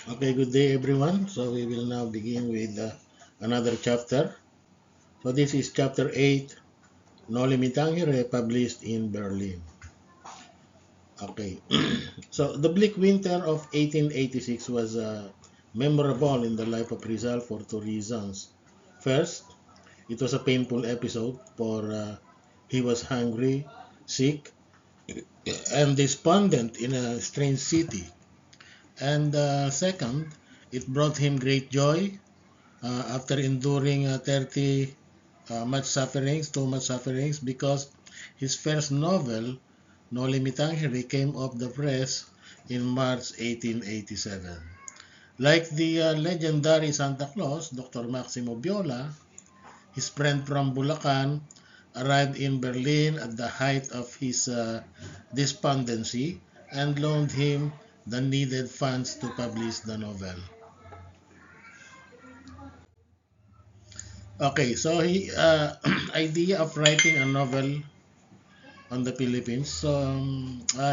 Okay, good day everyone. So we will now begin with another chapter. So this is chapter 8, Noli Me Tangere, published in Berlin. Okay, so the bleak winter of 1886 was memorable in the life of Rizal for two reasons. First, it was a painful episode for he was hungry, sick, and despondent in a strange city. And second, it brought him great joy after enduring 30 too much sufferings, because his first novel, Noli Me Tangere, came off the press in March 1887. Like the legendary Santa Claus, Dr. Maximo Biola, his friend from Bulacan, arrived in Berlin at the height of his despondency and loaned him the needed funds to publish the novel. Okay, so he idea of writing a novel on the Philippines. So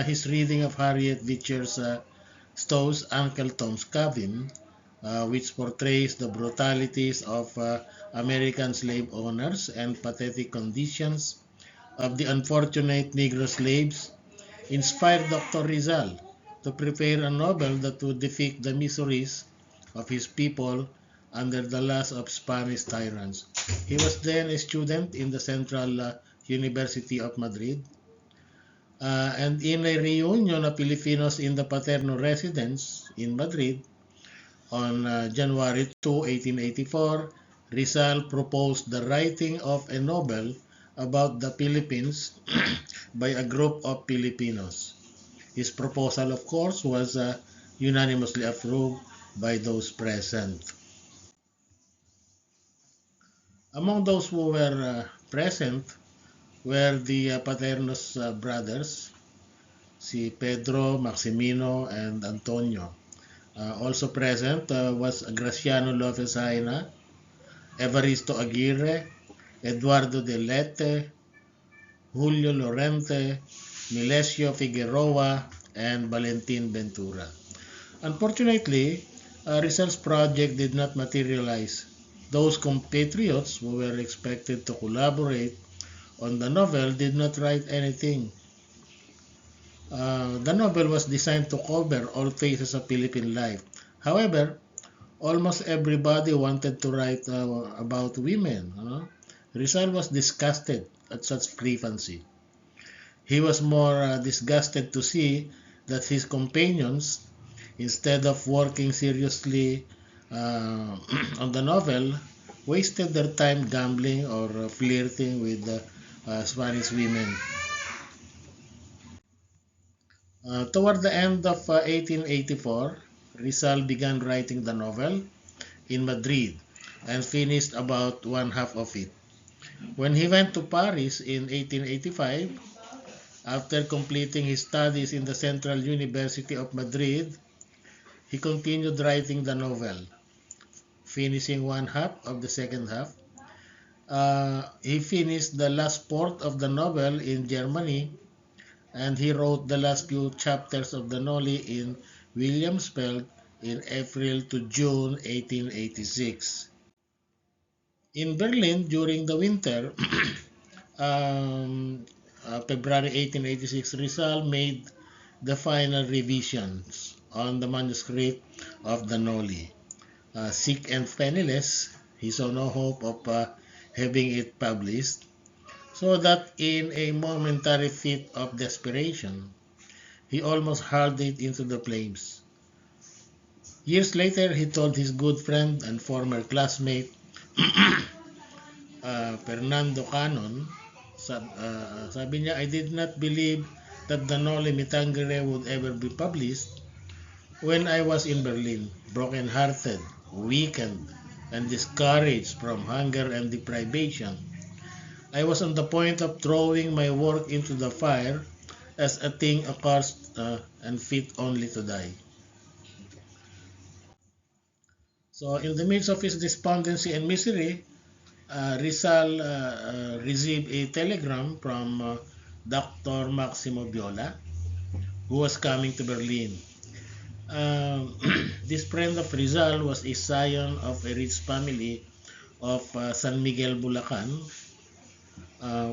his reading of Harriet Beecher's Stowe's Uncle Tom's Cabin, which portrays the brutalities of American slave owners and pathetic conditions of the unfortunate Negro slaves, inspired Dr. Rizal to prepare a novel that would depict the miseries of his people under the last of Spanish tyrants. He was then a student in the Central University of Madrid, and in a reunion of Filipinos in the Paterno residence in Madrid on January 2, 1884, Rizal proposed the writing of a novel about the Philippines by a group of Filipinos. His proposal, of course, was unanimously approved by those present. Among those who were present were the Paternos brothers, si Pedro, Maximino, and Antonio. Also present was Graciano Lopez Haina, Evaristo Aguirre, Eduardo de Lete, Julio Lorente, Milesio Figueroa, and Valentin Ventura. Unfortunately, Rizal's project did not materialize. Those compatriots who were expected to collaborate on the novel did not write anything. The novel was designed to cover all phases of Philippine life. However, almost everybody wanted to write about women. Rizal was disgusted at such flippancy. He was more disgusted to see that his companions, instead of working seriously on the novel, wasted their time gambling or flirting with Spanish women. Toward the end of 1884, Rizal began writing the novel in Madrid and finished about one half of it. When he went to Paris in 1885, after completing his studies in the Central University of Madrid, he continued writing the novel, finishing one half of the second half. He finished the last part of the novel in Germany, and he wrote the last few chapters of the Noli in Williamsfeld in April to June 1886. In Berlin during the winter, February 1886, Rizal made the final revisions on the manuscript of the Noli. Sick and penniless, he saw no hope of having it published, so that in a momentary fit of desperation, he almost hurled it into the flames. Years later, he told his good friend and former classmate, Fernando Canon, sabi niya, I did not believe that the Noli Me Tangere would ever be published when I was in Berlin, broken-hearted, weakened, and discouraged from hunger and deprivation. I was on the point of throwing my work into the fire as a thing accursed and fit only to die. So in the midst of his despondency and misery, Rizal received a telegram from Dr. Maximo Biola, who was coming to Berlin. Um, This friend of Rizal was a scion of a rich family of San Miguel, Bulacan.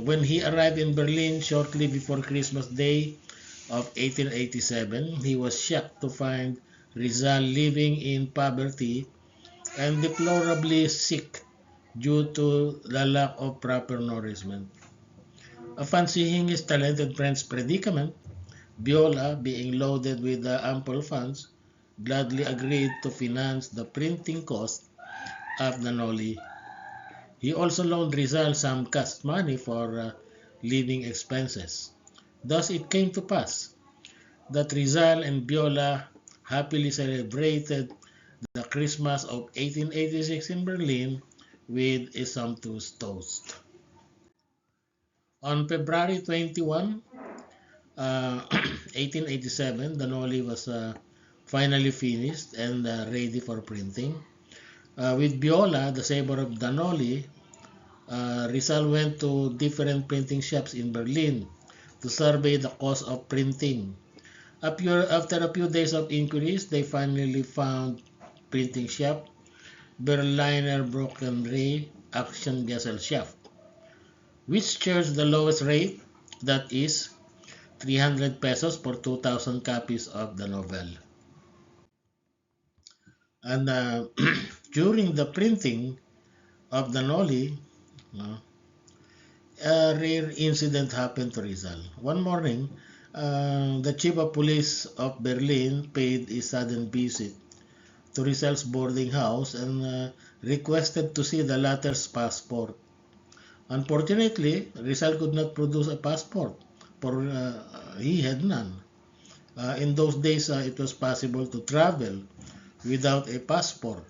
When he arrived in Berlin shortly before Christmas Day of 1887, he was shocked to find Rizal living in poverty and deplorably sick due to the lack of proper nourishment. Fancying his talented friend's predicament, Viola, being loaded with ample funds, gladly agreed to finance the printing cost of the Noli. He also loaned Rizal some cash money for living expenses. Thus it came to pass that Rizal and Viola happily celebrated the Christmas of 1886 in Berlin with a sumptuous toast. On February 21, 1887, the Noli was finally finished and ready for printing. With Viola, the savior of the Noli, Rizal went to different printing shops in Berlin to survey the cost of printing. After a few days of inquiries, they finally found printing shop Berliner Druckerei Aktiengesellschaft, which charged the lowest rate, that is 300 pesos for 2,000 copies of the novel. And during the printing of the Noli, a rare incident happened to Rizal. One morning, the chief of police of Berlin paid a sudden visit to Rizal's boarding house and requested to see the latter's passport. Unfortunately, Rizal could not produce a passport, for he had none. In those days, it was possible to travel without a passport.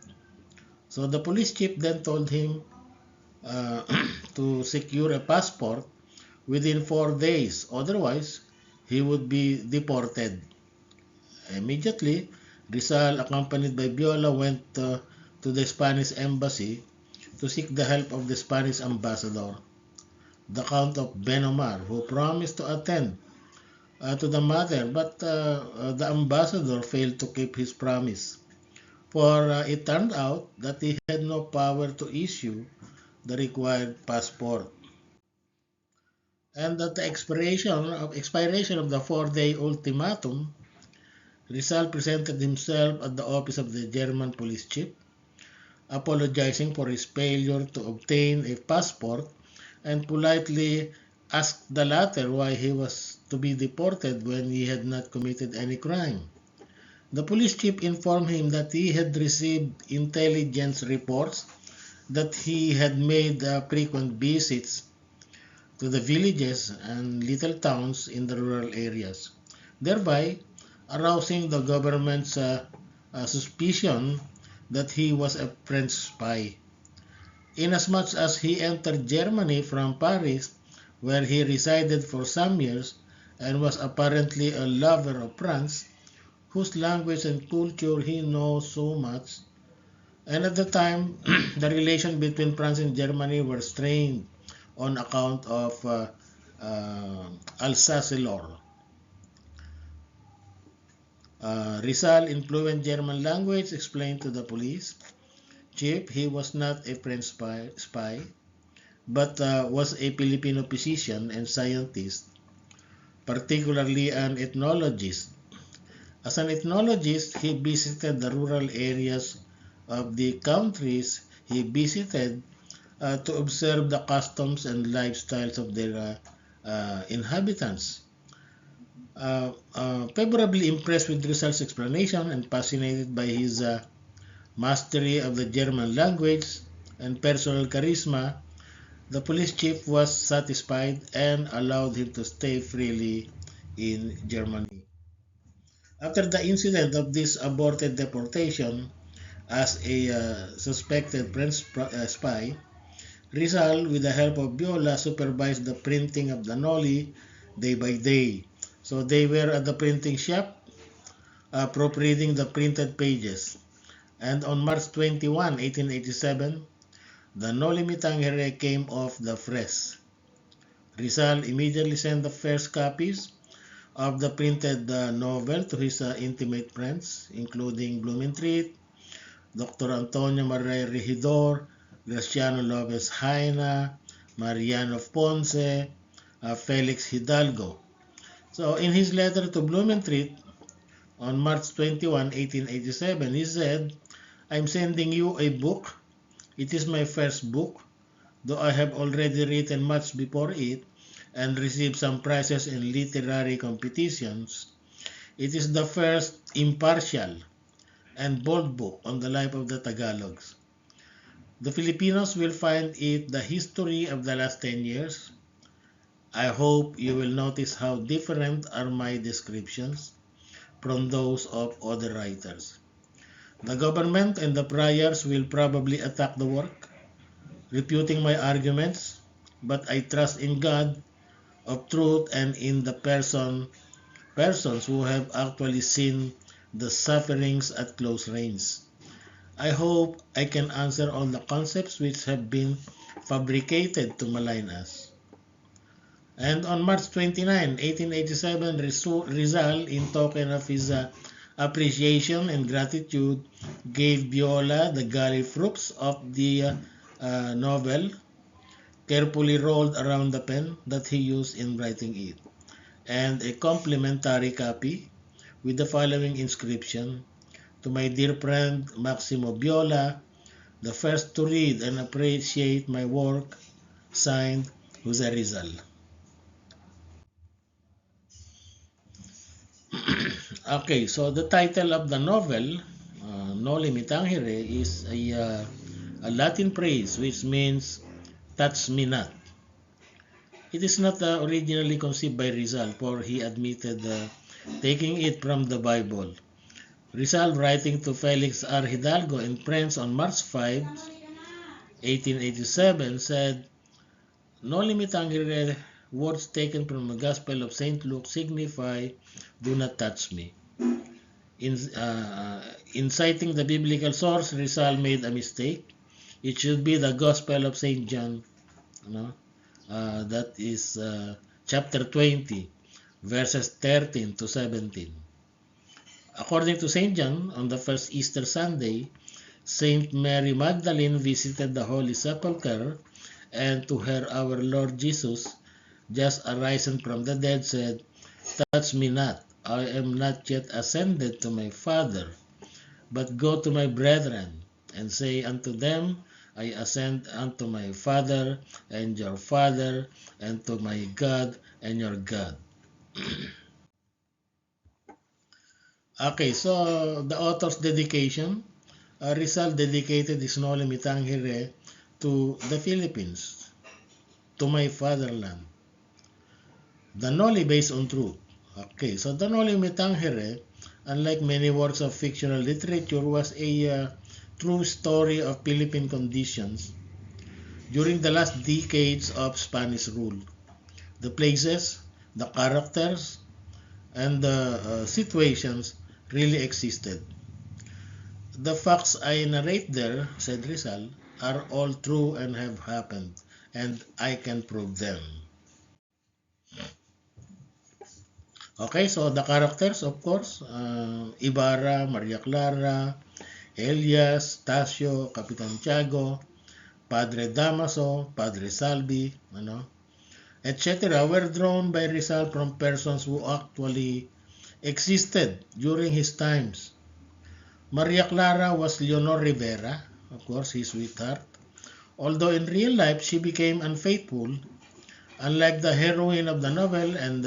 So the police chief then told him uh, to secure a passport within 4 days, otherwise he would be deported. Immediately, Rizal, accompanied by Viola, went to the Spanish embassy to seek the help of the Spanish ambassador, the Count of Benomar, who promised to attend to the matter, but the ambassador failed to keep his promise, for it turned out that he had no power to issue the required passport. And at the expiration of the 4-day ultimatum, Rizal presented himself at the office of the German police chief, apologizing for his failure to obtain a passport and politely asked the latter why he was to be deported when he had not committed any crime. The police chief informed him that he had received intelligence reports that he had made frequent visits to the villages and little towns in the rural areas, thereby arousing the government's suspicion that he was a French spy. Inasmuch as he entered Germany from Paris, where he resided for some years, and was apparently a lover of France, whose language and culture he knows so much, and at the time the relations between France and Germany were strained on account of Alsace-Lorraine. Rizal, in fluent German language, explained to the police chief he was not a French spy but was a Filipino physician and scientist, particularly an ethnologist. As an ethnologist, he visited the rural areas of the countries he visited to observe the customs and lifestyles of their inhabitants. Favorably impressed with Rizal's explanation and fascinated by his mastery of the German language and personal charisma, the police chief was satisfied and allowed him to stay freely in Germany. After the incident of this aborted deportation as a suspected French spy, Rizal, with the help of Viola, supervised the printing of the Noli day by day. So they were at the printing shop, proofreading the printed pages. And on March 21, 1887, the Noli Me Tangere came off the press. Rizal immediately sent the first copies of the printed novel to his intimate friends, including Blumentritt, Dr. Antonio Maria Regidor, Graciano Lopez Jaina, Mariano Ponce, Felix Hidalgo. So in his letter to Blumentritt on March 21, 1887, he said, "I'm sending you a book. It is my first book, though I have already written much before it and received some prizes in literary competitions. It is the first impartial and bold book on the life of the Tagalogs. The Filipinos will find it the history of the last 10 years. I hope you will notice how different are my descriptions from those of other writers. The government and the friars will probably attack the work, refuting my arguments, but I trust in God of truth and in the persons who have actually seen the sufferings at close range. I hope I can answer all the concepts which have been fabricated to malign us." And on March 29, 1887, Rizal, in token of his appreciation and gratitude, gave Viola the galley fruits of the novel, carefully rolled around the pen that he used in writing it, and a complimentary copy with the following inscription: "To my dear friend Maximo Viola, the first to read and appreciate my work, signed Jose Rizal." Okay, so the title of the novel, Noli Me Tangere, is a Latin phrase which means "touch me not." It is not originally conceived by Rizal, for he admitted taking it from the Bible. Rizal, writing to Felix R. Hidalgo and friends on March 5, 1887, said, "Noli Me Tangere, words taken from the Gospel of St. Luke, signify, 'Do not touch me.'" In citing the biblical source, Rizal made a mistake. It should be the Gospel of St. John, that is chapter 20, verses 13 to 17. According to St. John, on the first Easter Sunday, Saint Mary Magdalene visited the Holy Sepulchre, and to her our Lord Jesus, just arisen from the dead, said, "Touch me not, I am not yet ascended to my Father, but go to my brethren, and say unto them, I ascend unto my Father and your Father, and to my God and your God." Okay, so the author's dedication, Rizal dedicated his Noli Me Tangere to the Philippines, to my fatherland. The Noli based on truth. Okay, so the Noli Me Tangere, unlike many works of fictional literature, was a true story of Philippine conditions during the last decades of Spanish rule. The places, the characters, and the situations really existed. "The facts I narrate there," said Rizal, "are all true and have happened, and I can prove them." Okay, so the characters, of course, Ibarra, Maria Clara, Elias, Tasio, Capitan Tiago, Padre Damaso, Padre Salvi, etc., were drawn by Rizal from persons who actually existed during his times. Maria Clara was Leonor Rivera, of course, his sweetheart. Although in real life she became unfaithful, unlike the heroine of the novel, and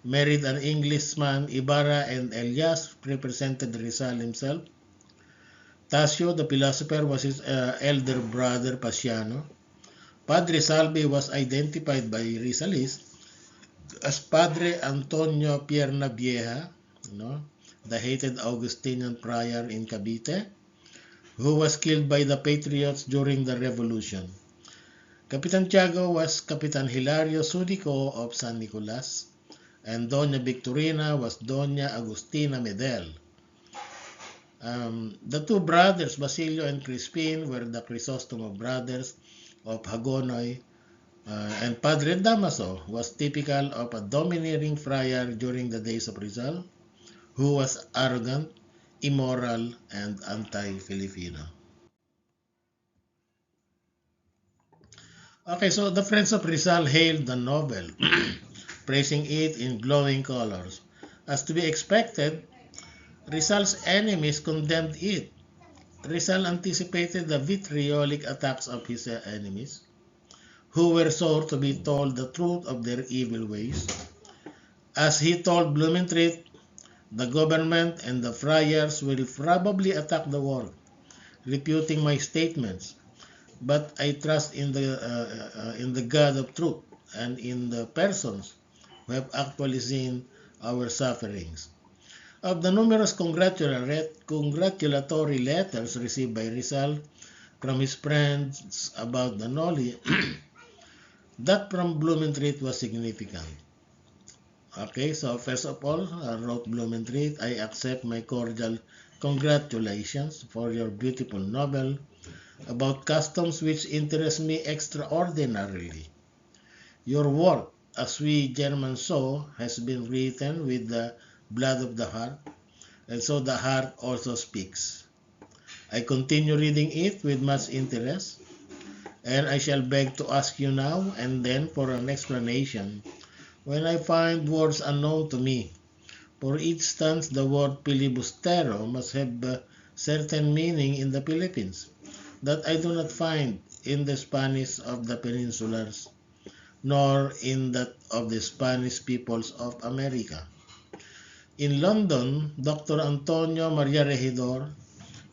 married an Englishman, Ibarra and Elias represented Rizal himself. Tasio, the philosopher, was his elder brother, Pasiano. Padre Salvi was identified by Rizalists as Padre Antonio Piernavieja, the hated Augustinian friar in Cavite, who was killed by the patriots during the revolution. Capitan Tiago was Capitan Hilario Sudico of San Nicolas, and Doña Victorina was Doña Agustina Medel. The two brothers, Basilio and Crispin, were the Crisostomo brothers of Hagonoy, And Padre Damaso was typical of a domineering friar during the days of Rizal, who was arrogant, immoral, and anti-Filipino. Okay, so the Friends of Rizal hailed the novel, praising it in glowing colors. As to be expected, Rizal's enemies condemned it. Rizal anticipated the vitriolic attacks of his enemies, who were sure to be told the truth of their evil ways. As he told Blumentritt, the government and the friars will probably attack the work, refuting my statements. But I trust in the God of truth and in the persons who have actually seen our sufferings. Of the numerous congratulatory letters received by Rizal from his friends about the Noli, that from Blumentritt was significant. Okay, so first of all, wrote Blumentritt, I accept my cordial congratulations for your beautiful novel about customs which interest me extraordinarily. Your work, as we Germans saw, has been written with the blood of the heart, and so the heart also speaks. I continue reading it with much interest, and I shall beg to ask you now and then for an explanation when I find words unknown to me. For instance, the word filibustero must have a certain meaning in the Philippines that I do not find in the Spanish of the peninsulars, nor in that of the Spanish peoples of America. In London, Dr. Antonio Maria Regidor,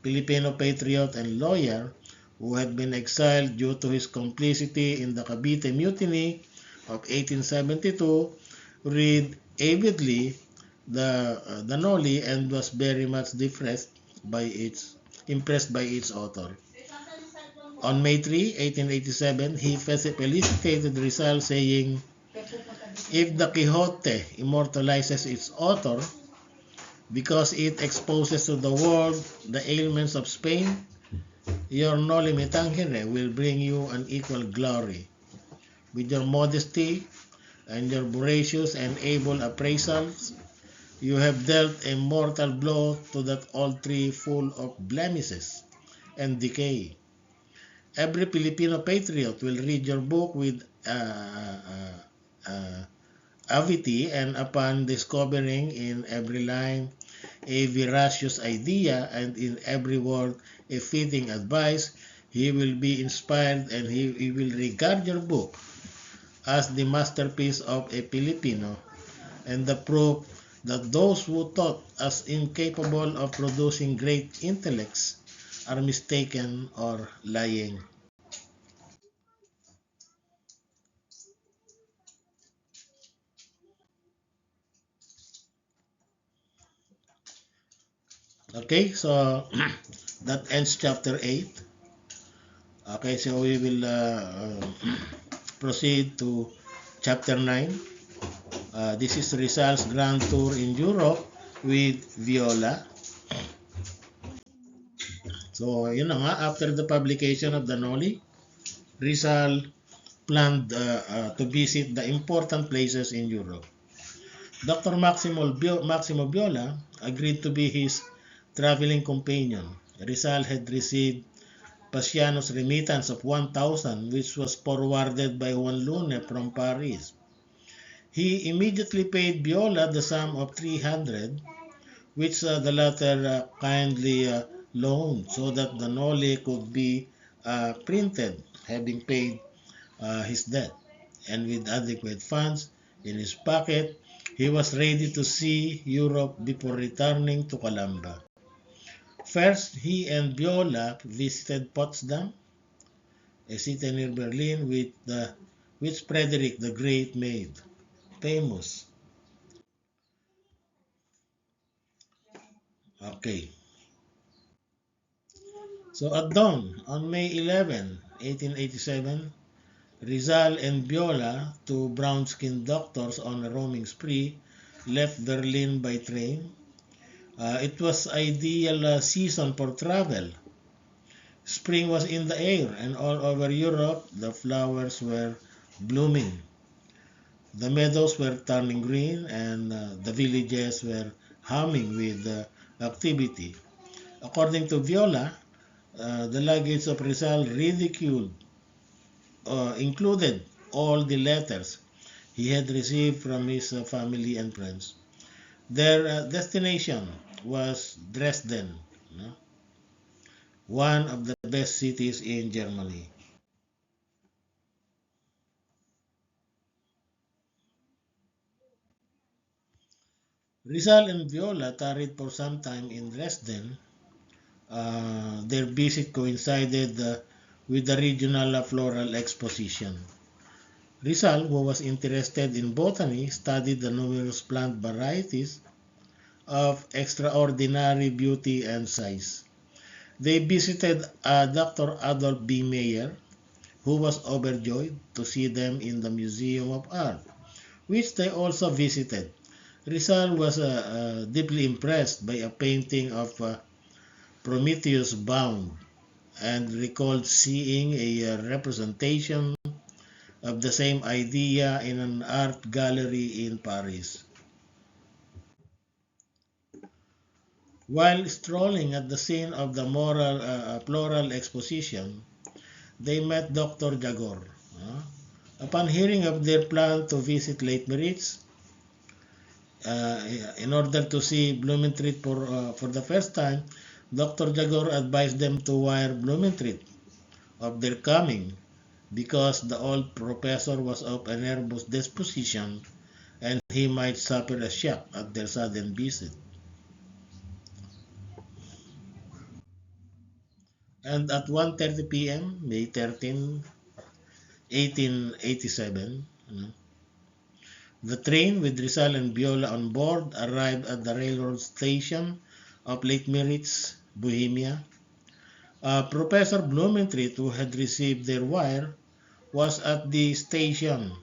Filipino patriot and lawyer who had been exiled due to his complicity in the Cavite Mutiny of 1872, read avidly the Noli and was very much impressed by its author. On May 3, 1887, he felicitated Rizal saying, if the Quixote immortalizes its author because it exposes to the world the ailments of Spain, your Noli Me Tangere will bring you an equal glory. With your modesty and your voracious and able appraisals, you have dealt a mortal blow to that old tree full of blemishes and decay. Every Filipino patriot will read your book with avidity, and upon discovering in every line a veracious idea and in every word a fitting advice, he will be inspired and he will regard your book as the masterpiece of a Filipino and the proof that those who thought us incapable of producing great intellects are mistaken or lying. Okay, so that ends chapter 8. Okay, so we will proceed to chapter 9. This is Rizal's grand tour in Europe with Viola. So, yun na nga, after the publication of the Noli, Rizal planned to visit the important places in Europe. Dr. Maximo Viola agreed to be his traveling companion. Rizal had received Paciano's remittance of 1,000, which was forwarded by Juan Lune from Paris. He immediately paid Viola the sum of 300, which the latter kindly loaned so that the Noli could be printed, having paid his debt. And with adequate funds in his pocket, he was ready to see Europe before returning to Calamba. First, he and Viola visited Potsdam, a city near Berlin which Frederick the Great made famous. Okay. So at dawn, on May 11, 1887, Rizal and Viola, two brown-skinned doctors on a roaming spree, left Berlin by train. It was ideal season for travel. Spring was in the air, and all over Europe the flowers were blooming. The meadows were turning green and the villages were humming with activity. According to Viola, the luggage of Rizal ridiculed included all the letters he had received from his family and friends. Their destination was Dresden, no? One of the best cities in Germany. Rizal and Viola tarried for some time in Dresden. Their visit coincided with the regional floral exposition. Rizal, who was interested in botany, studied the numerous plant varieties of extraordinary beauty and size. They visited Dr. Adolf B. Meyer, who was overjoyed to see them in the Museum of Art, which they also visited. Rizal was deeply impressed by a painting of Prometheus Bound and recalled seeing a representation of the same idea in an art gallery in Paris. While strolling at the scene of the floral exposition, they met Dr. Jagor. Uh, Upon hearing of their plan to visit Lake Meritz, uh, in order to see Blumentritt for the first time, Dr. Jagor advised them to wire Blumentritt of their coming because the old professor was of a nervous disposition and he might suffer a shock at their sudden visit. And at 1:30 p.m., May 13, 1887, the train with Rizal and Viola on board arrived at the railroad station of Lake Meritz, Bohemia. Professor Blumentritt, who had received their wire, was at the station.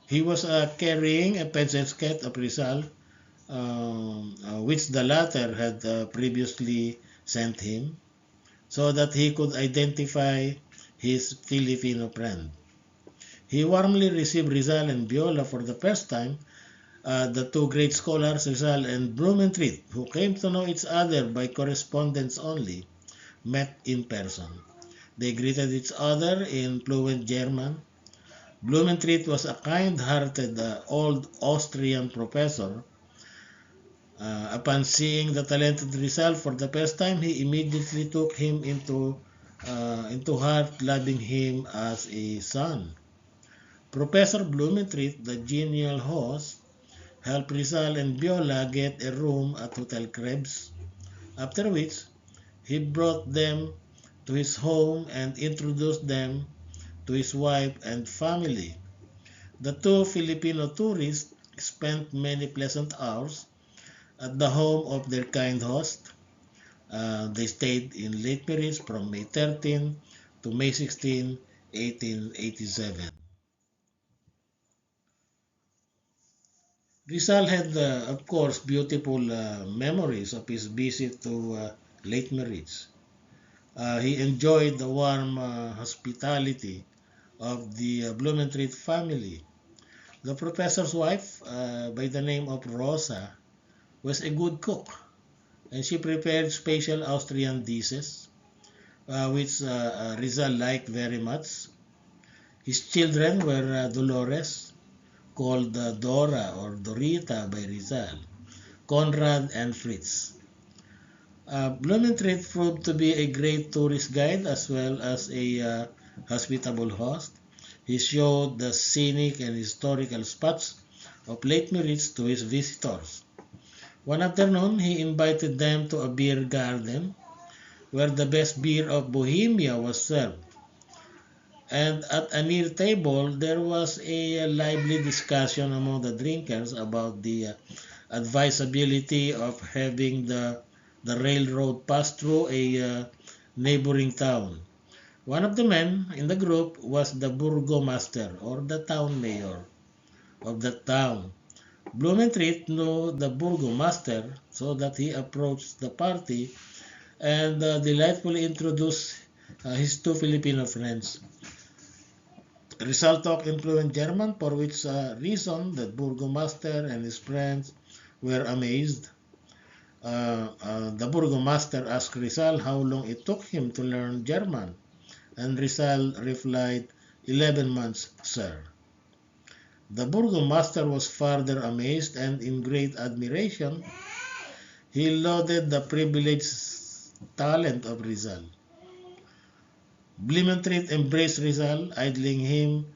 He was carrying a pencil sketch of Rizal, which the latter had previously sent him, so that he could identify his Filipino friend. He warmly received Rizal and Viola for the first time. The two great scholars, Rizal and Blumentritt, who came to know each other by correspondence only, met in person. They greeted each other in fluent German. Blumentritt was a kind-hearted old Austrian professor. Upon seeing the talented Rizal for the first time, he immediately took him into heart, loving him as a son. Professor Blumentritt, the genial host, helped Rizal and Viola get a room at Hotel Krebs, after which he brought them to his home and introduced them to his wife and family. The two Filipino tourists spent many pleasant hours at the home of their kind host. They stayed in Lake Meritz from May 13 to May 16, 1887. Rizal had, of course, beautiful memories of his visit to Lake Meritz. He enjoyed the warm hospitality of the Blumentritt family. The professor's wife, by the name of Rosa, was a good cook, and she prepared special Austrian dishes, which Rizal liked very much. His children were Dolores, called Dora or Dorita by Rizal, Conrad, and Fritz. Blumentritt proved to be a great tourist guide as well as a hospitable host. He showed the scenic and historical spots of Lake Meritz to his visitors. One afternoon, he invited them to a beer garden where the best beer of Bohemia was served. And at a near table, there was a lively discussion among the drinkers about the advisability of having the railroad pass through a neighboring town. One of the men in the group was the burgomaster or the town mayor of that town. Blumentritt knew the burgomaster so that he approached the party and delightfully introduced his two Filipino friends. Rizal talked fluent German, for which reason the burgomaster and his friends were amazed. The burgomaster asked Rizal how long it took him to learn German, and Rizal replied, 11 months, sir. The burgomaster was further amazed, and in great admiration, he lauded the privileged talent of Rizal. Blumentritt embraced Rizal, idling him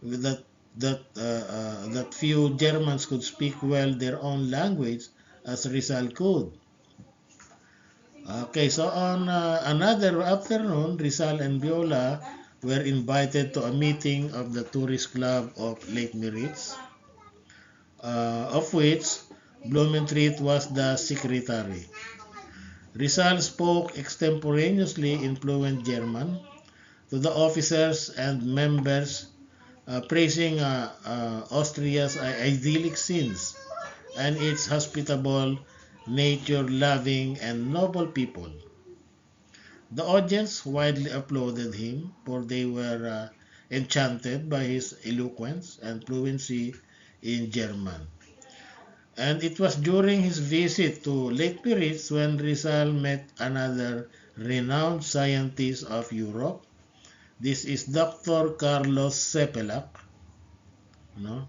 with that few Germans could speak well their own language as Rizal could. Okay, so on another afternoon, Rizal and Viola were invited to a meeting of the tourist club of Lake Miritz, of which Blumentritt was the secretary. Rizal spoke extemporaneously in fluent German to the officers and members, praising Austria's idyllic scenes and its hospitable, nature-loving, and noble people. The audience widely applauded him, for they were enchanted by his eloquence and fluency in German. And it was during his visit to Lake Piritz when Rizal met another renowned scientist of Europe. This is Dr. Carlos Sepelac. No?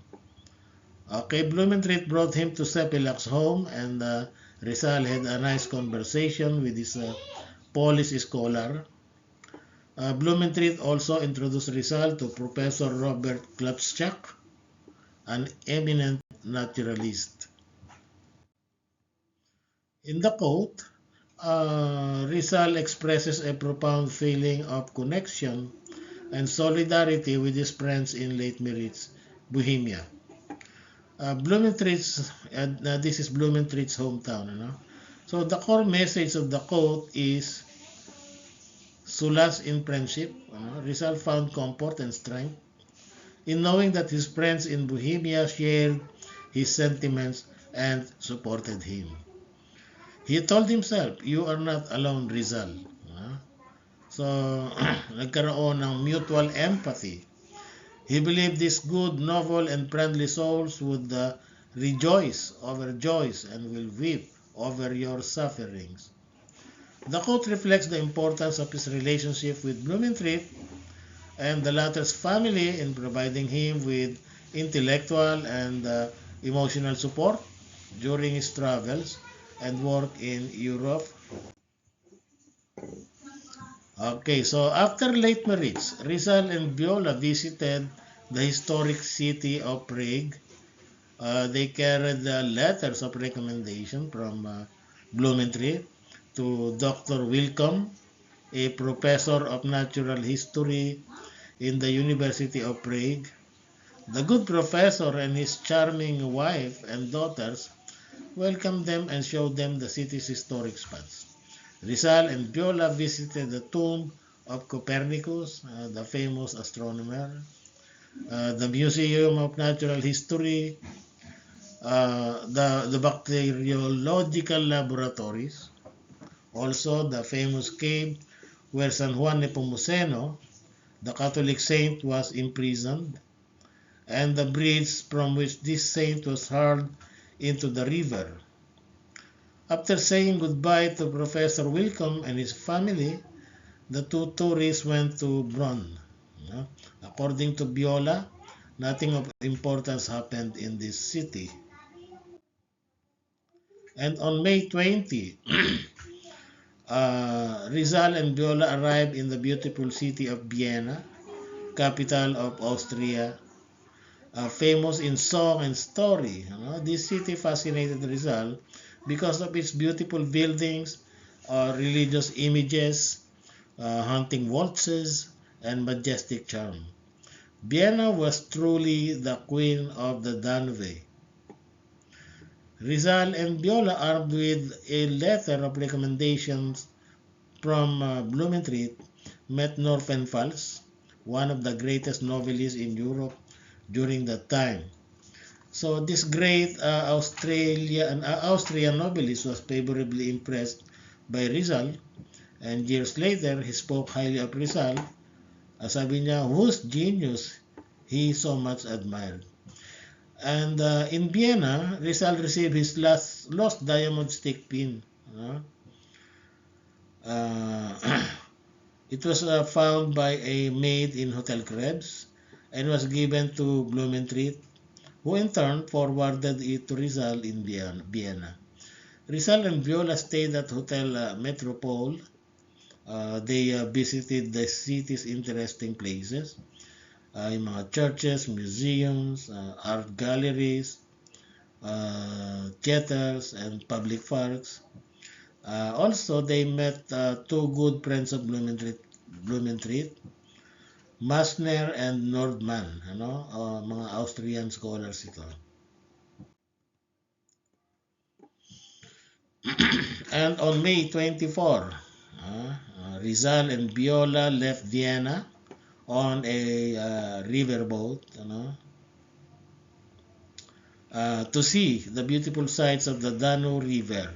Okay, Blumentritt brought him to Sepelac's home, and Rizal had a nice conversation with his Polish scholar. Blumentritt also introduced Rizal to Professor Robert Klapschak, an eminent naturalist. In the quote, Rizal expresses a profound feeling of connection and solidarity with his friends in Lake Miritz, Bohemia. This is Blumentritt's hometown. You know? So the core message of the quote is solace in friendship. Rizal found comfort and strength in knowing that his friends in Bohemia shared his sentiments and supported him. He told himself, "You are not alone, Rizal." So, nagkaroon ng mutual empathy. He believed these good, noble, and friendly souls would rejoice over joys and will weep over your sufferings. The quote reflects the importance of his relationship with Blumentritt and the latter's family in providing him with intellectual and emotional support during his travels and work in Europe. Okay, so after Lake Miritz, Rizal and Viola visited the historic city of Prague. They carried letters of recommendation from Blumentritt to Dr. Wilcom, a professor of natural history in the University of Prague. The good professor and his charming wife and daughters welcomed them and showed them the city's historic spots. Rizal and Viola visited the tomb of Copernicus, the famous astronomer, the Museum of Natural History, the bacteriological laboratories, also the famous cave where San Juan Nepomuceno, the Catholic saint, was imprisoned, and the bridge from which this saint was hurled into the river. After saying goodbye to Professor Wilcom and his family, the two tourists went to Brunn. According to Viola, nothing of importance happened in this city. And on May 20, Rizal and Viola arrived in the beautiful city of Vienna, capital of Austria, famous in song and story. This city fascinated Rizal because of its beautiful buildings, religious images, hunting waltzes, and majestic charm. Vienna was truly the queen of the Danube. Rizal and Viola, armed with a letter of recommendations from Blumentritt, met Nordenfalks, one of the greatest novelists in Europe during that time. So this great Austrian novelist was favorably impressed by Rizal, and years later he spoke highly of Rizal. Sabi niya, whose genius he so much admired. And in Vienna, Rizal received his lost diamond stick pin. Uh, it was found by a maid in Hotel Krebs and was given to Blumentritt, who in turn forwarded it to Rizal in Vienna. Rizal and Viola stayed at Hotel Metropole. They visited the city's interesting places, yung mga churches, museums, art galleries, theaters, and public parks. Also, they met two good friends of Blumentritt, Massner and Nordmann, mga Austrian scholars ito. And on May 24, Rizal and Viola left Vienna on a riverboat, to see the beautiful sights of the Danube River.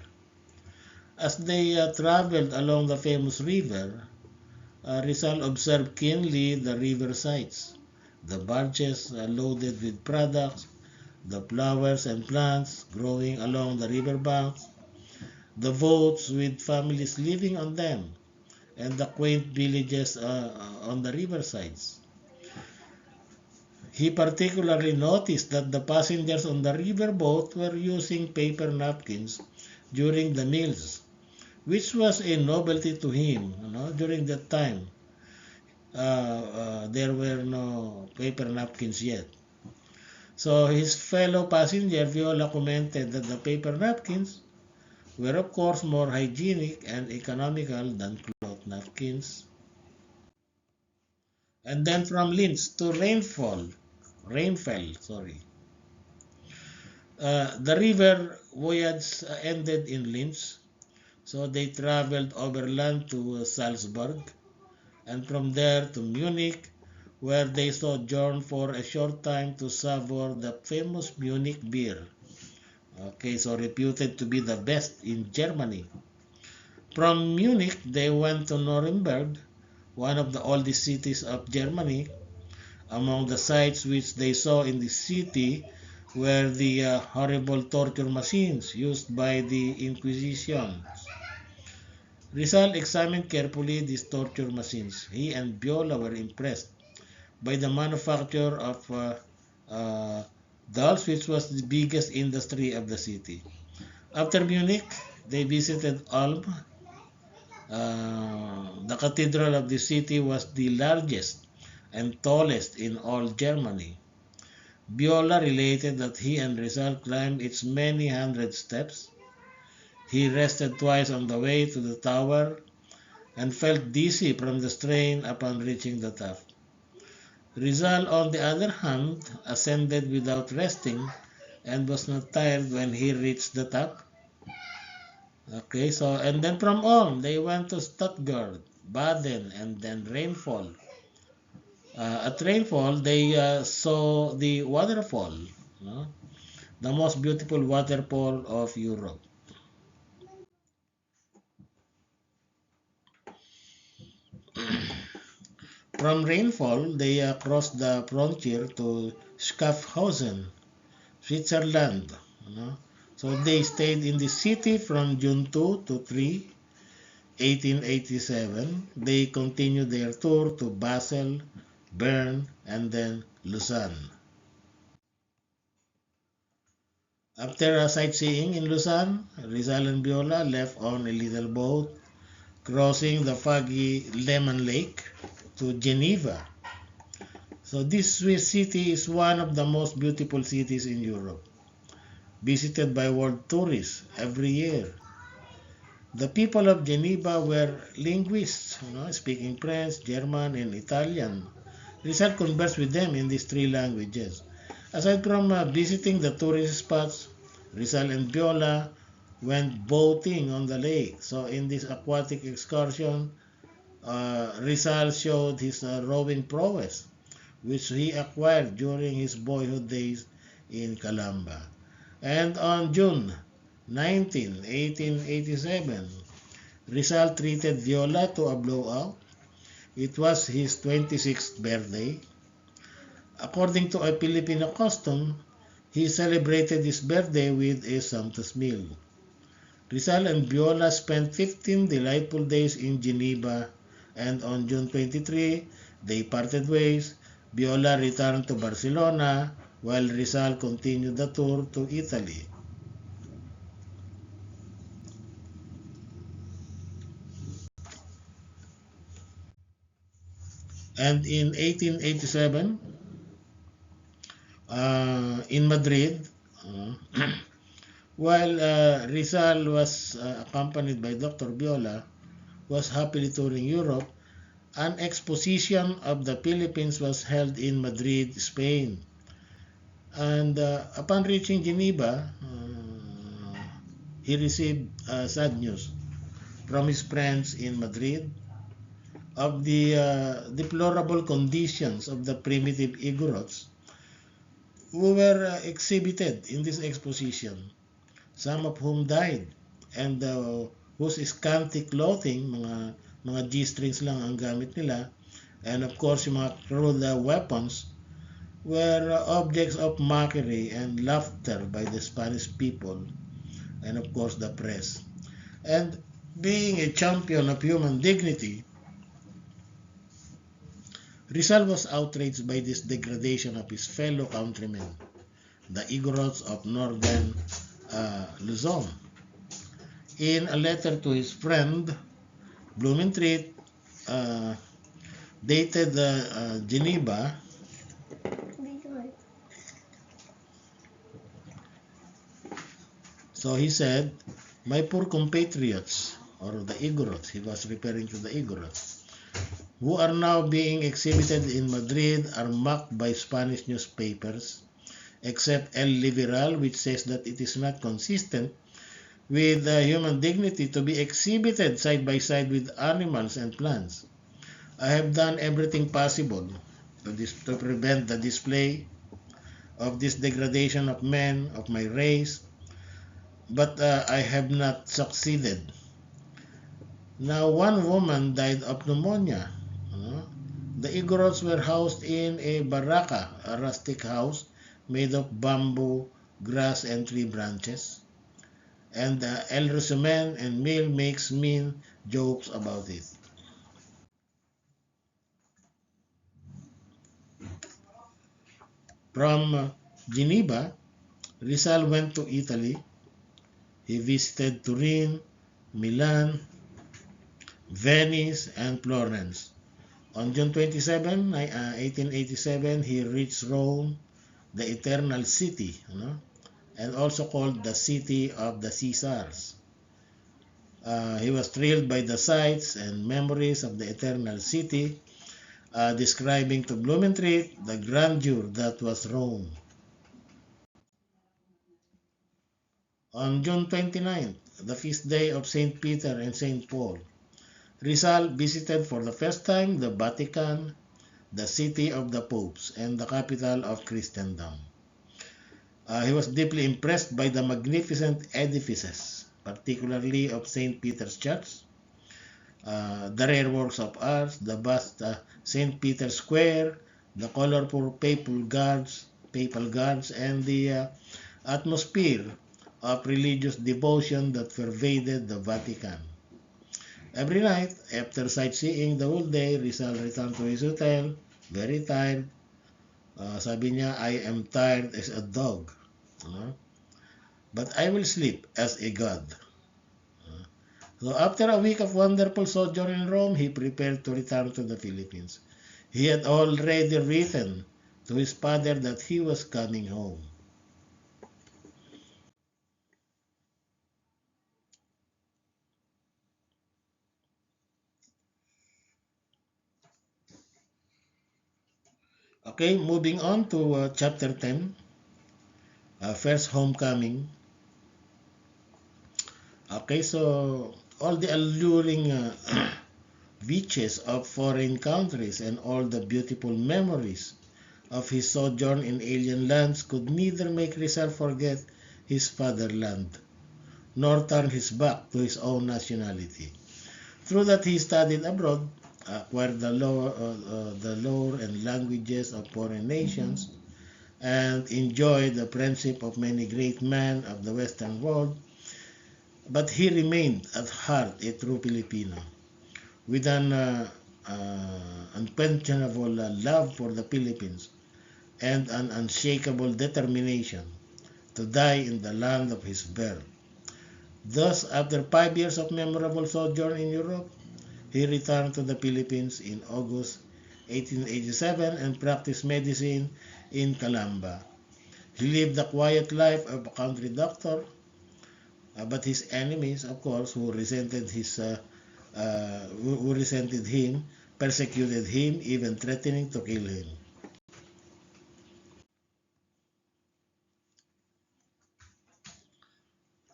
As they traveled along the famous river, Rizal observed keenly the river sights, the barges loaded with products, the flowers and plants growing along the river banks, the boats with families living on them, and the quaint villages on the riversides. He particularly noticed that the passengers on the riverboat were using paper napkins during the meals, which was a novelty to him. During that time, there were no paper napkins yet. So his fellow passenger Viola commented that the paper napkins were of course more hygienic and economical than cloth napkins. And then from Linz to Rheinfeld. The river voyage ended in Linz, so they traveled overland to Salzburg, and from there to Munich, where they sojourned for a short time to savor the famous Munich beer. Okay, so reputed to be the best in Germany. From Munich, they went to Nuremberg, one of the oldest cities of Germany. Among the sights which they saw in the city were the horrible torture machines used by the Inquisition. Rizal examined carefully these torture machines. He and Viola were impressed by the manufacture of dolls, which was the biggest industry of the city. After Munich, they visited Ulm. The cathedral of the city was the largest and tallest in all Germany. Viola related that he and Rizal climbed its many hundred steps. He rested twice on the way to the tower and felt dizzy from the strain upon reaching the top. Rizal, on the other hand, ascended without resting and was not tired when he reached the top. Okay, so and then from Ulm, they went to Stuttgart, Baden, and then Rheinfeld. At Rheinfeld, they saw the waterfall, the most beautiful waterfall of Europe. From Rheinfeld, they crossed the frontier to Schaffhausen, Switzerland. So they stayed in the city from June 2 to 3, 1887. They continued their tour to Basel, Bern, and then Lausanne. After sightseeing in Lausanne, Rizal and Viola left on a little boat, crossing the foggy Lemon Lake to Geneva. So this Swiss city is one of the most beautiful cities in Europe, visited by world tourists every year. The people of Geneva were linguists, speaking French, German, and Italian. Rizal conversed with them in these three languages. Aside from visiting the tourist spots, Rizal and Viola went boating on the lake. So in this aquatic excursion, Rizal showed his rowing prowess, which he acquired during his boyhood days in Calamba. And on June 19, 1887, Rizal treated Viola to a blowout. It was his 26th birthday. According to a Filipino custom, he celebrated his birthday with a sumptuous meal. Rizal and Viola spent 15 delightful days in Geneva, and on June 23, they parted ways. Viola returned to Barcelona, while Rizal continued the tour to Italy. And in 1887, in Madrid, while Rizal was accompanied by Dr. Viola, was happily touring Europe, an exposition of the Philippines was held in Madrid, Spain. And upon reaching Geneva, he received sad news from his friends in Madrid of the deplorable conditions of the primitive Igorots who were exhibited in this exposition, some of whom died, and whose scanty clothing, mga G-strings lang ang gamit nila, and of course yung mga crude weapons, were objects of mockery and laughter by the Spanish people, and of course the press. And being a champion of human dignity, Rizal was outraged by this degradation of his fellow countrymen, the Igorots of northern Luzon. In a letter to his friend Blumentritt, dated Geneva, so he said, "My poor compatriots," or the Igorots, he was referring to the Igorots, "who are now being exhibited in Madrid are mocked by Spanish newspapers, except El Liberal, which says that it is not consistent with human dignity to be exhibited side by side with animals and plants. I have done everything possible to prevent the display of this degradation of men of my race, but I have not succeeded. Now, one woman died of pneumonia. The Igorots were housed in a baraka, a rustic house made of bamboo, grass, and tree branches. And El Resumen and Mill makes mean jokes about it." From Geneva, Rizal went to Italy. He visited Turin, Milan, Venice, and Florence. On June 27, 1887, he reached Rome, the Eternal City, and also called the City of the Caesars. He was thrilled by the sights and memories of the Eternal City, describing to Blumentritt the grandeur that was Rome. On June 29th, the feast day of St. Peter and St. Paul, Rizal visited for the first time the Vatican, the city of the popes, and the capital of Christendom. He was deeply impressed by the magnificent edifices, particularly of St. Peter's Church, the rare works of art, the vast St. Peter's Square, the colorful papal guards, and the atmosphere of religious devotion that pervaded the Vatican. Every night, after sightseeing the whole day, Rizal returned to his hotel, very tired. Sabi niya, "I am tired as a dog, but I will sleep as a god." So after a week of wonderful sojourn in Rome, he prepared to return to the Philippines. He had already written to his father that he was coming home. Okay, moving on to chapter 10, first homecoming. Okay, so all the alluring beaches of foreign countries and all the beautiful memories of his sojourn in alien lands could neither make Rizal forget his fatherland, nor turn his back to his own nationality. Through that he studied abroad, acquire the lore and languages of foreign nations, and enjoy the friendship of many great men of the Western world, but he remained at heart a true Filipino, with an unquestionable love for the Philippines and an unshakable determination to die in the land of his birth. Thus, after 5 years of memorable sojourn in Europe, he returned to the Philippines in August 1887 and practiced medicine in Calamba. He lived the quiet life of a country doctor, but his enemies, of course, who resented him, persecuted him, even threatening to kill him.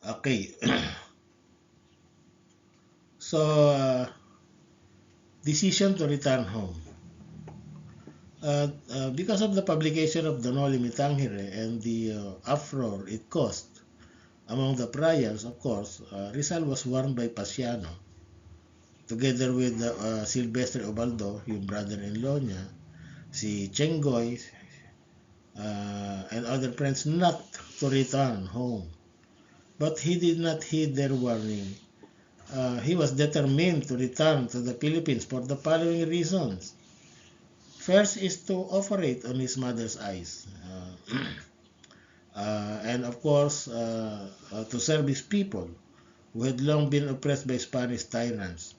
Okay, so decision to return home. Because of the publication of the Noli Me Tangere and the uproar it caused among the friars, of course, Rizal was warned by Pasiano, together with Silvestre Ubaldo, yung brother-in-law niya, si Chengoy, and other friends not to return home. But he did not heed their warning. He was determined to return to the Philippines for the following reasons. First is to operate on his mother's eyes. And of course, to serve his people who had long been oppressed by Spanish tyrants.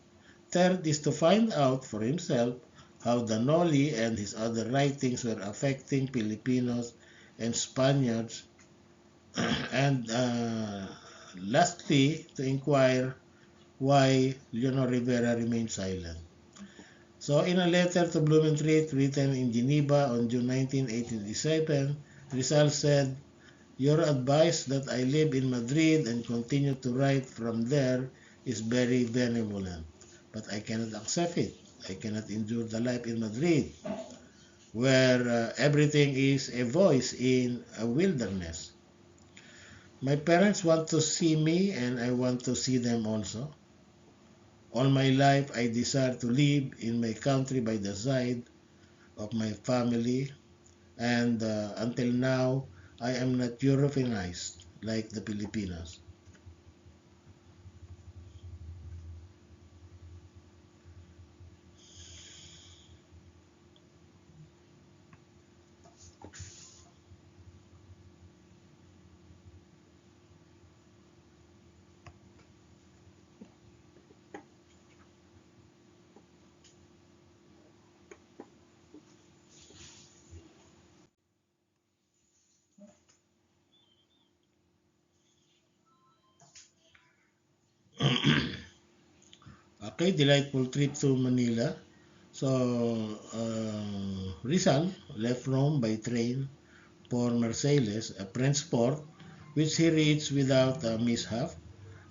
Third is to find out for himself how the Noli and his other writings were affecting Filipinos and Spaniards. And lastly, to inquire why Leonor Rivera remained silent. So in a letter to Blumentritt written in Geneva on June 19, 1887, Rizal said, "Your advice that I live in Madrid and continue to write from there is very benevolent, but I cannot accept it. I cannot endure the life in Madrid, where everything is a voice in a wilderness. My parents want to see me and I want to see them also. All my life I desire to live in my country by the side of my family, and until now I am not Europeanized like the Filipinos." Okay, delightful trip to Manila. So, Rizal left Rome by train for Marseilles, a French port, which he reached without a mishap.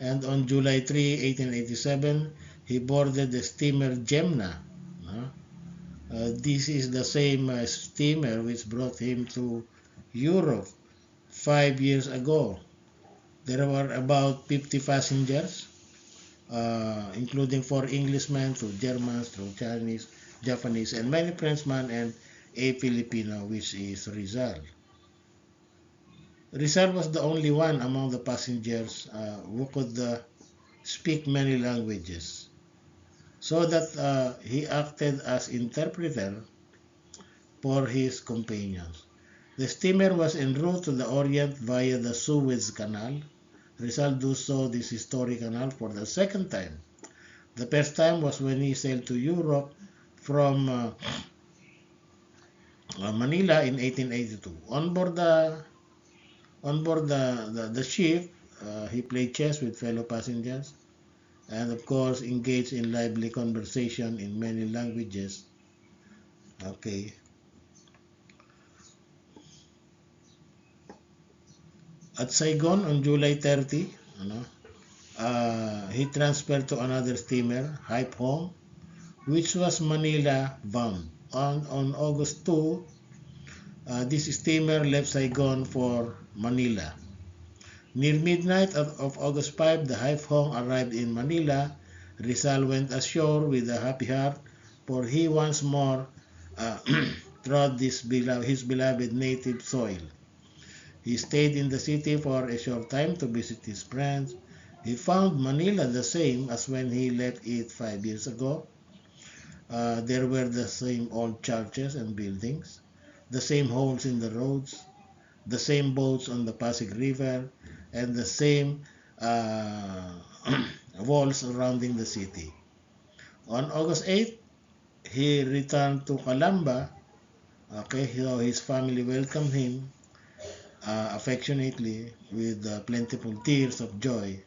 And on July 3, 1887, he boarded the steamer Gemna. This is the same steamer which brought him to Europe 5 years ago. There were about 50 passengers, including 4 Englishmen, 2 Germans, 2 Chinese, Japanese, and many Frenchmen, and a Filipino, which is Rizal. Rizal was the only one among the passengers who could speak many languages, so that he acted as interpreter for his companions. The steamer was en route to the Orient via the Suez Canal. Rizal saw this historic canal for the second time. The first time was when he sailed to Europe from Manila in 1882. On board the ship, he played chess with fellow passengers and, of course, engaged in lively conversation in many languages. Okay. At Saigon on July 30, he transferred to another steamer, Haiphong, which was Manila bound. On August 2, this steamer left Saigon for Manila. Near midnight of August 5, the Haiphong arrived in Manila. Rizal went ashore with a happy heart, for he once more uh, trod his beloved native soil. He stayed in the city for a short time to visit his friends. He found Manila the same as when he left it 5 years ago. There were the same old churches and buildings, the same holes in the roads, the same boats on the Pasig River, and the same uh, walls surrounding the city. On August 8th, he returned to Calamba. Okay, so his family welcomed him affectionately with plentiful tears of joy.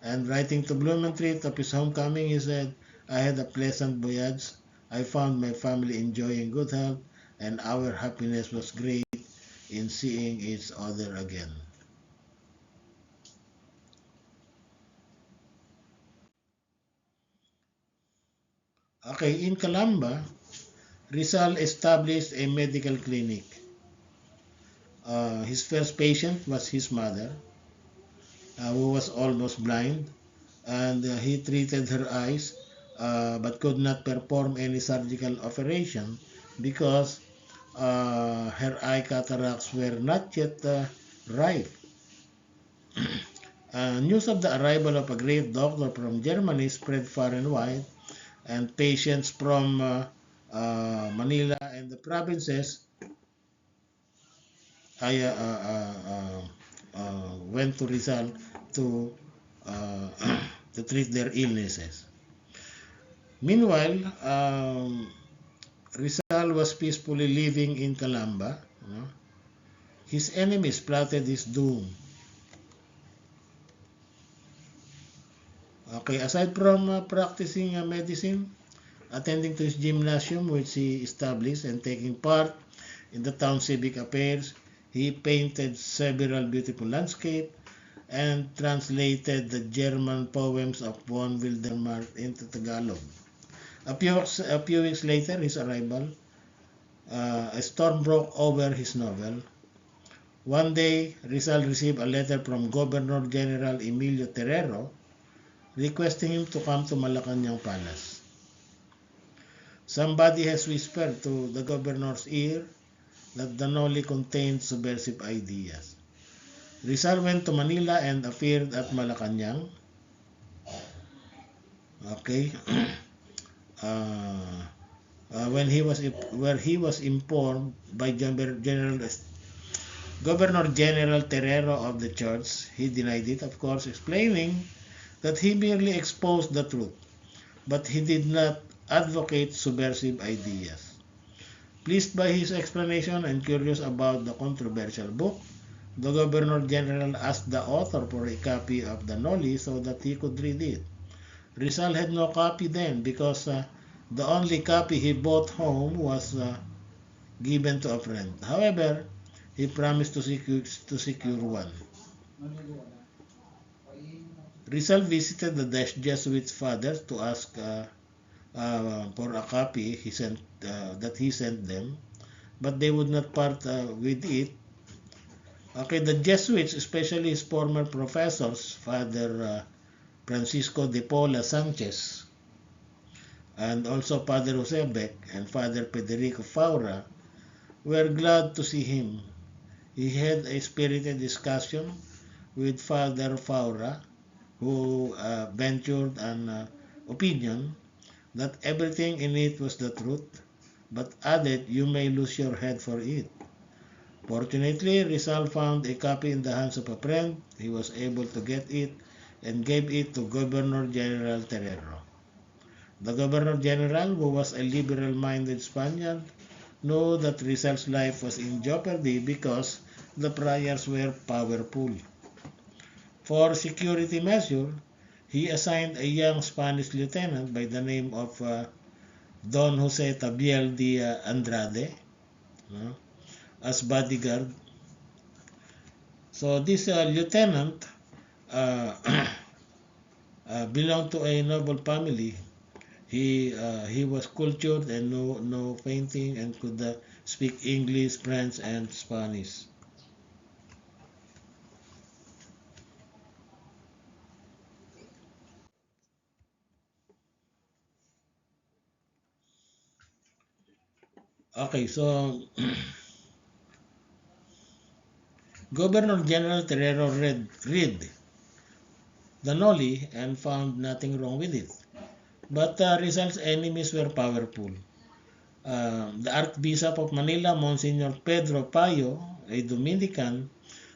And writing to Blumentritt of his homecoming, he said, I had a pleasant voyage. I found my family enjoying good health, and our happiness was great in seeing each other again. Okay, in Calamba, Rizal established a medical clinic. His first patient was his mother, who was almost blind, and he treated her eyes but could not perform any surgical operation because her eye cataracts were not yet ripe. News of the arrival of a great doctor from Germany spread far and wide, and patients from Manila and the provinces went to Rizal to uh, to treat their illnesses. Meanwhile, Rizal was peacefully living in Calamba. You know. His enemies plotted his doom. Okay, aside from practicing medicine, attending to his gymnasium, which he established, and taking part in the town civic affairs, he painted several beautiful landscapes and translated the German poems of von Wildermark into Tagalog. A few weeks later, his arrival, a storm broke over his novel. One day, Rizal received a letter from Governor General Emilio Terrero requesting him to come to Malacanang Palace. Somebody has whispered to the governor's ear that the Noli contained subversive ideas. Rizal went to Manila and appeared at Malacanang. Okay. uh, where he was informed by Governor General Terrero of the church. He denied it, of course, explaining that he merely exposed the truth, but he did not advocate subversive ideas. Pleased by his explanation and curious about the controversial book, the Governor General asked the author for a copy of the Noli so that he could read it. Rizal had no copy then because the only copy he brought home was given to a friend. However, he promised to secure one. Rizal visited the Jesuit fathers to ask for a copy that he sent them, but they would not part with it. Okay, the Jesuits, especially his former professors, Father Francisco de Paula Sanchez, and also Father Jose Beck and Father Federico Faura, were glad to see him. He had a spirited discussion with Father Faura, who ventured an opinion that everything in it was the truth, but added, you may lose your head for it. Fortunately, Rizal found a copy in the hands of a friend. He was able to get it and gave it to Governor General Terrero. The Governor General, who was a liberal-minded Spaniard, knew that Rizal's life was in jeopardy because the friars were powerful. For security measure, he assigned a young Spanish lieutenant by the name of Don Jose Tabiel de Andrade as bodyguard. So this lieutenant uh, belonged to a noble family. He was cultured and no painting and could speak English, French, and Spanish. Okay, so Governor General Terrero read the Noli and found nothing wrong with it. But Rizal's enemies were powerful. The Archbishop of Manila, Monsignor Pedro Payo, a Dominican,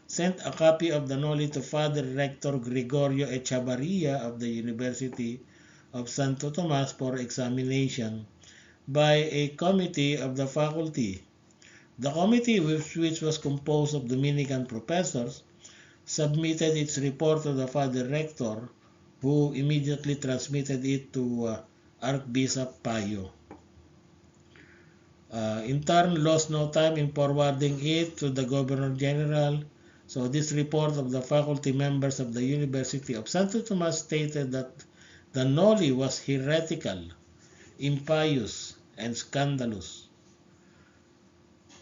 sent a copy of the Noli to Father Rector Gregorio Echavarria of the University of Santo Tomas for examination by a committee of the faculty. The committee, which was composed of Dominican professors, submitted its report to the Father Rector, who immediately transmitted it to Archbishop Payo. In turn, lost no time in forwarding it to the Governor General. So this report of the faculty members of the University of Santo Tomas stated that the Noli was heretical, impious, and scandalous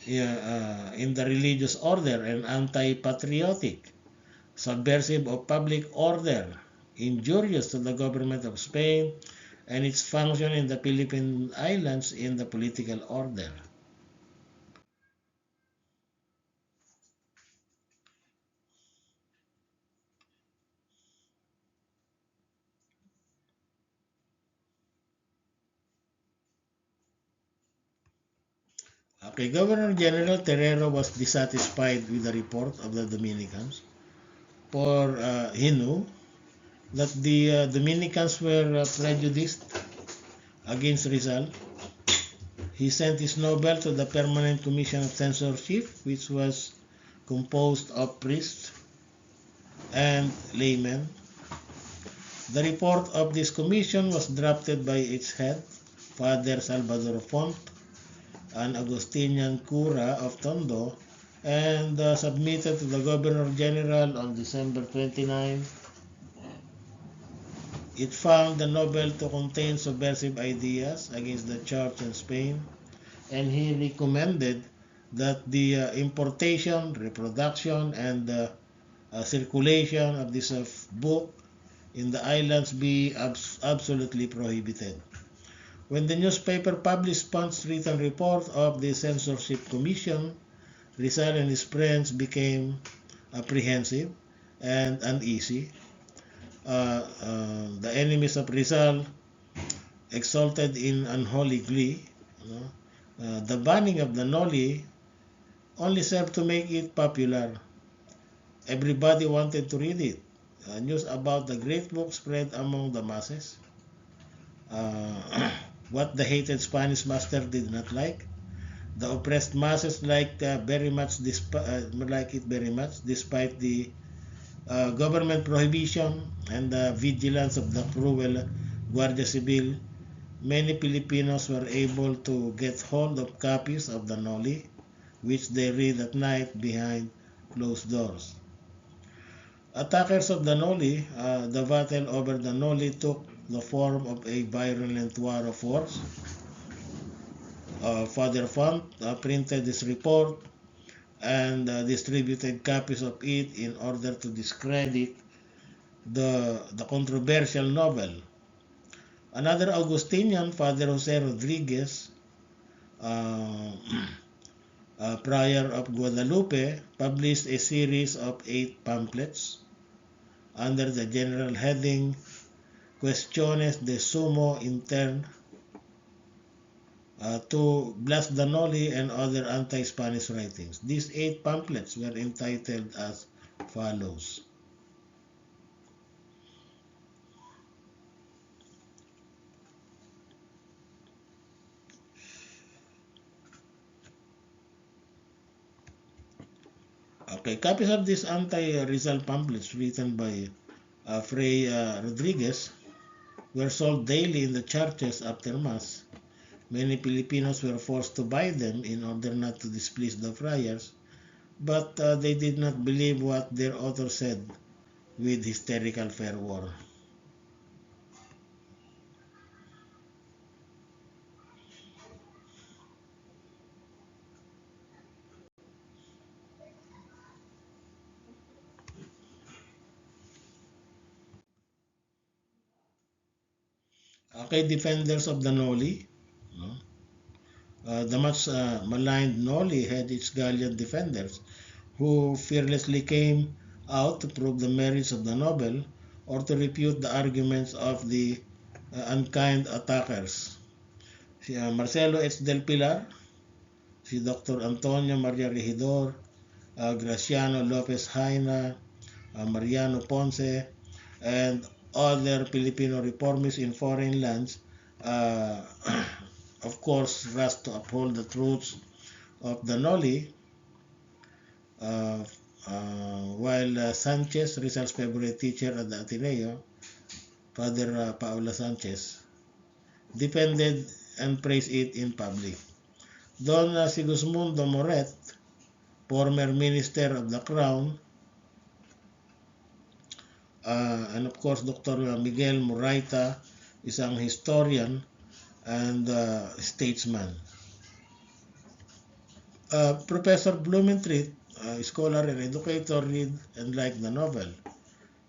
in the religious order and anti-patriotic, subversive of public order, injurious to the government of Spain and its function in the Philippine Islands in the political order. Okay, Governor General Terrero was dissatisfied with the report of the Dominicans, for he knew that the Dominicans were prejudiced against Rizal. He sent his novel to the Permanent Commission of Censorship, which was composed of priests and laymen. The report of this commission was drafted by its head, Father Salvador Font, an Augustinian cura of Tondo, and submitted to the Governor General on December 29. It found the novel to contain subversive ideas against the Church in Spain, and he recommended that the importation, reproduction, and circulation of this book in the islands be absolutely prohibited. When the newspaper published Pont's written report of the censorship commission, Rizal and his friends became apprehensive and uneasy. The enemies of Rizal exulted in unholy glee. The banning of the Noli only served to make it popular. Everybody wanted to read it. News about the great book spread among the masses. What the hated Spanish master did not like, the oppressed masses liked very much, like it very much, despite the government prohibition and the vigilance of the cruel Guardia Civil. Many Filipinos were able to get hold of copies of the Noli, which they read at night behind closed doors. Attackers of the Noli, the battle over the Noli took the form of a violent war of words. Father Font printed this report and distributed copies of it in order to discredit the controversial novel. Another Augustinian, Father Jose Rodriguez, uh, prior of Guadalupe, published a series of 8 pamphlets under the general heading Cuestiones de Sumo Intern to blast the Noli and other anti-Spanish writings. These 8 pamphlets were entitled as follows. Okay, copies of these anti-Rizal pamphlets written by Fray Rodriguez were sold daily in the churches after Mass. Many Filipinos were forced to buy them in order not to displease the friars, but they did not believe what their author said with hysterical fervor. Okay, defenders of the Noli, no? The much maligned Noli had its gallant defenders, who fearlessly came out to prove the merits of the novel or to refute the arguments of the unkind attackers. Si Marcelo H. del Pilar, si Dr. Antonio Maria Regidor, Graciano Lopez Haina, Mariano Ponce, and other Filipino reformists in foreign lands, uh, of course, rushed to uphold the truths of the Noli, uh, while Sanchez, Rizal's favorite teacher at the Ateneo, Father Paula Sanchez, defended and praised it in public. Don Sigismundo Moret, former Minister of the Crown, and of course Dr. Miguel Muraita, isang historian and statesman. Professor Blumentritt, a scholar and educator, read and liked the novel.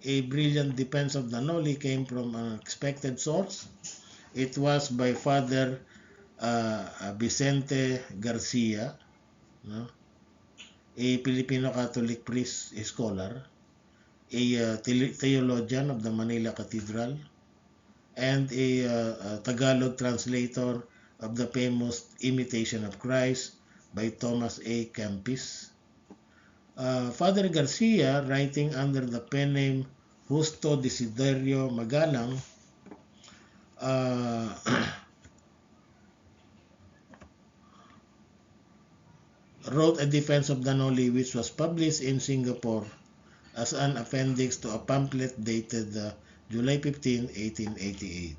A brilliant defense of the Noli came from an unexpected source. It was by Father Vicente Garcia, no? A Filipino Catholic priest scholar, a theologian of the Manila Cathedral, and a Tagalog translator of the famous Imitation of Christ by Thomas A. Kempis. Father Garcia, writing under the pen name Justo Desiderio Magalang, wrote a defense of the Noli, which was published in Singapore as an appendix to a pamphlet dated July 15, 1888.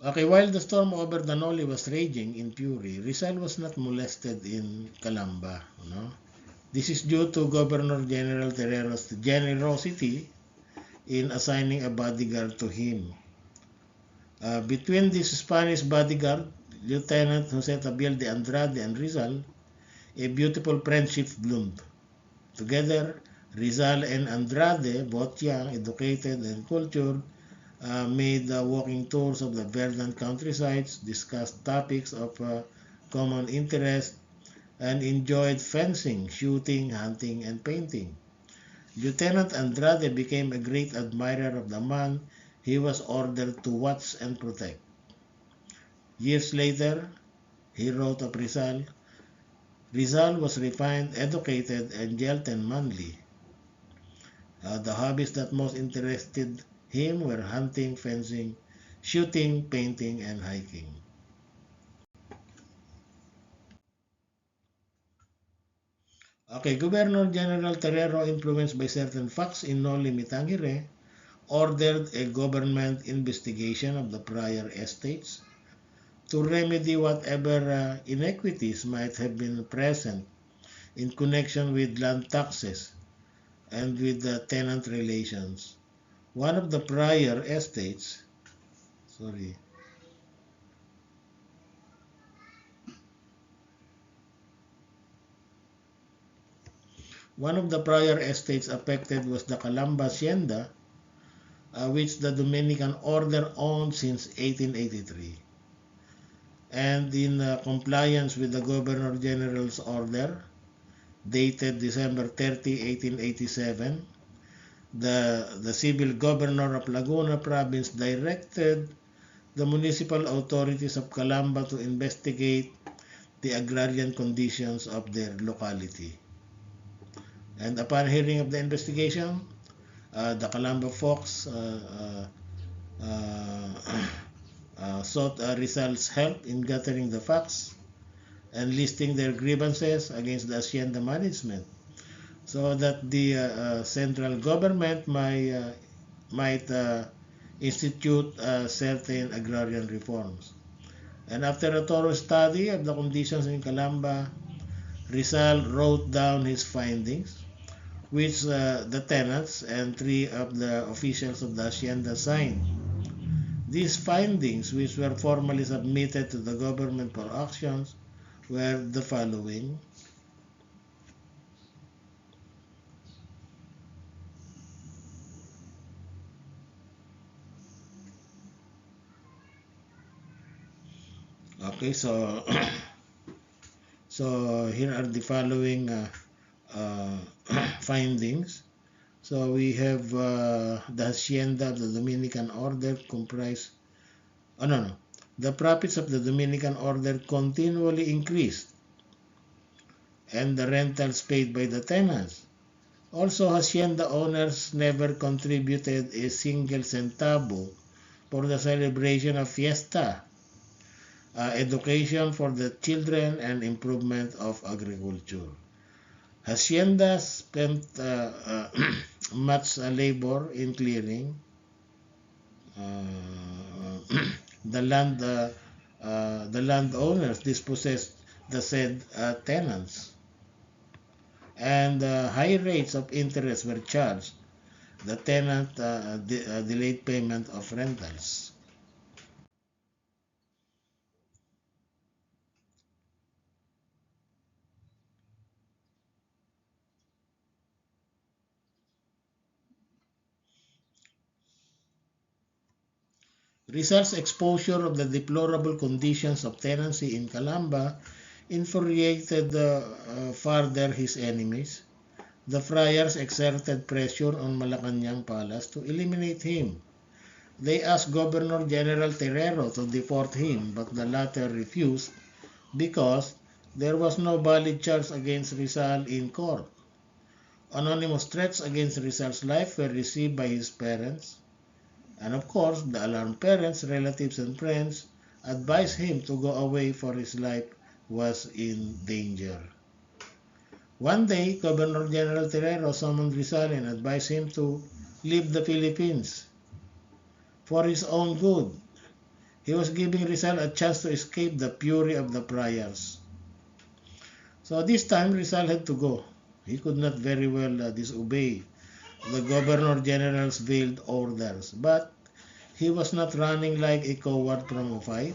Okay, while the storm over the Noli was raging in fury, Rizal was not molested in Calamba. No? This is due to Governor General Terrero's generosity in assigning a bodyguard to him. Between this Spanish bodyguard, Lieutenant Jose Tabiel de Andrade, and Rizal, a beautiful friendship bloomed. Together, Rizal and Andrade, both young, educated, and cultured, made walking tours of the verdant countrysides, discussed topics of common interest, and enjoyed fencing, shooting, hunting, and painting. Lieutenant Andrade became a great admirer of the man he was ordered to watch and protect. Years later, he wrote of Rizal, Rizal was refined, educated, and gentlemanly. The hobbies that most interested him were hunting, fencing, shooting, painting, and hiking. Okay, Governor General Terrero, influenced by certain facts in Noli Me Tangere, ordered a government investigation of the prior estates to remedy whatever inequities might have been present in connection with land taxes and with the tenant relations. One of the prior estates, sorry, one of the prior estates affected was the Calamba Hacienda, which the Dominican order owned since 1883. And in compliance with the Governor General's order, dated December 30, 1887, the civil governor of Laguna Province directed the municipal authorities of Calamba to investigate the agrarian conditions of their locality. And upon hearing of the investigation, the Calamba folks sought Rizal's help in gathering the facts and listing their grievances against the Hacienda management, so that the central government might institute certain agrarian reforms. And after a thorough study of the conditions in Calamba, Rizal wrote down his findings, which the tenants and three of the officials of the Hacienda signed. These findings, which were formally submitted to the government for actions, were the following. Okay, so so here are the following findings. So we have the hacienda of the Dominican order comprise, no. The profits of the Dominican order continually increased, and the rentals paid by the tenants. Also, hacienda owners never contributed a single centavo for the celebration of fiesta, education for the children, and improvement of agriculture. Haciendas spent much labor in clearing the land. The landowners dispossessed the said tenants, and high rates of interest were charged. The tenant delayed payment of rentals. Rizal's exposure of the deplorable conditions of tenancy in Calamba infuriated further his enemies. The friars exerted pressure on Malacañang Palace to eliminate him. They asked Governor General Terrero to deport him, but the latter refused because there was no valid charge against Rizal in court. Anonymous threats against Rizal's life were received by his parents, and of course, the alarmed parents, relatives, and friends advised him to go away, for his life was in danger. One day, Governor General Terrero summoned Rizal and advised him to leave the Philippines for his own good. He was giving Rizal a chance to escape the fury of the friars. So this time, Rizal had to go. He could not very well disobey the Governor General's veiled orders, but he was not running like a coward from a fight.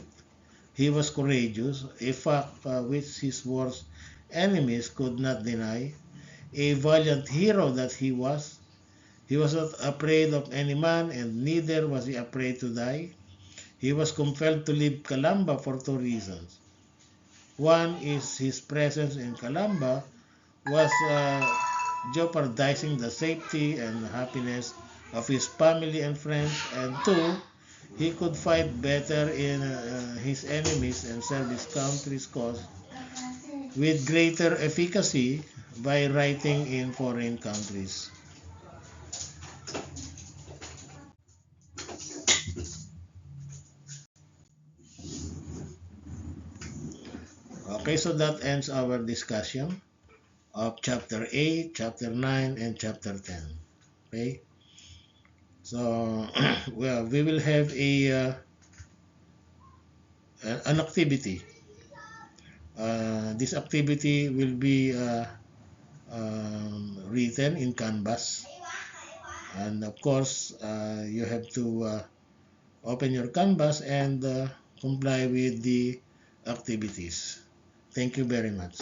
He was courageous, a fact which his worst enemies could not deny. A valiant hero that he was. He was not afraid of any man, and neither was he afraid to die. He was compelled to leave Calamba for two reasons. One is his presence in Calamba was jeopardizing the safety and happiness of his family and friends, and two, he could fight better in his enemies and serve his country's cause with greater efficacy by writing in foreign countries. Okay, so that ends our discussion of chapter 8, chapter 9, and chapter 10. Okay, so well, we will have an activity. This activity will be written in Canvas, and of course you have to open your Canvas and comply with the activities. Thank you very much.